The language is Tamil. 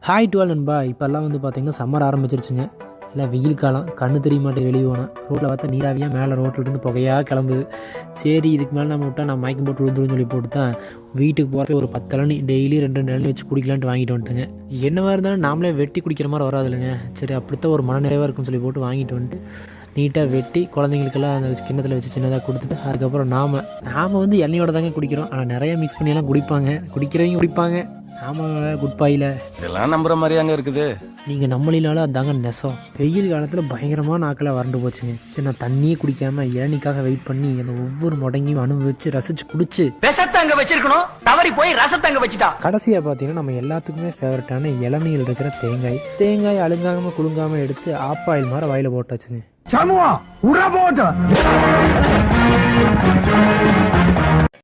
ஹாய் டு ஆல் நண்பா. இப்போல்லாம் வந்து பார்த்திங்கன்னா சம்மர் ஆரம்பிச்சிருச்சுங்க. இல்லை வெயில் காலம், கண்ணு தெரிய மாட்டேன் வெளியே போனால். ரோட்டில் பார்த்தா நீராவியாக மேலே ரோட்டில் புகையாக கிளம்புது. சரி இதுக்கு மேலே நம்ம விட்டால் நான் மயக்கம் போட்டு விழுந்துருன்னு சொல்லி போட்டு தான் வீட்டுக்கு போகிறப்ப ஒரு 10 இளநீ டெய்லி 2 இளநீ வச்சு குடிக்கலான்ட்டு வாங்கிட்டு வந்துட்டுங்க. என்னவாக இருந்தாலும் நாமளே வெட்டி குடிக்கிற மாதிரி வராது இல்லைங்க. சரி அப்படித்தான் ஒரு மனநிறைவாக இருக்குன்னு சொல்லி போட்டு வாங்கிட்டு வந்துட்டு நீட்டாக வெட்டி குழந்தைங்களுக்கெல்லாம் அந்த கிண்ணத்தில் வச்சு சின்னதாக கொடுத்துட்டு அதுக்கப்புறம் நாம் வந்து எண்ணெயோட தாங்க குடிக்கிறோம். ஆனால் நிறையா மிக்ஸ் பண்ணியெல்லாம் குடிக்கிறவங்க குடிப்பாங்க. ஆமாம் குட் பாயில் இதெல்லாம் நம்புற மாதிரியாங்க இருக்குது. நீங்கள் நம்மளினால அதாங்க நெசம். வெயில் காலத்தில் பயங்கரமாக நாக்கில் வறண்டு போச்சுங்க. சரி நான் தண்ணியே குடிக்காமல் இளநிக்காக வெயிட் பண்ணி அந்த ஒவ்வொரு முடங்கையும் அனுபவிச்சு ரசிச்சு குடிச்சு ரசத்தங்க வச்சிருக்கணும், தவறி போய் ரசத்தங்க வச்சுட்டா. கடைசியாக பார்த்தீங்கன்னா நம்ம எல்லாத்துக்குமே ஃபேவரட்டான இளநீர் இருக்கிற தேங்காய் அழுங்காமல் குலுங்காமல் எடுத்து ஆப்பாயில் மாதிரி வாயில் போட்டாச்சுங்க.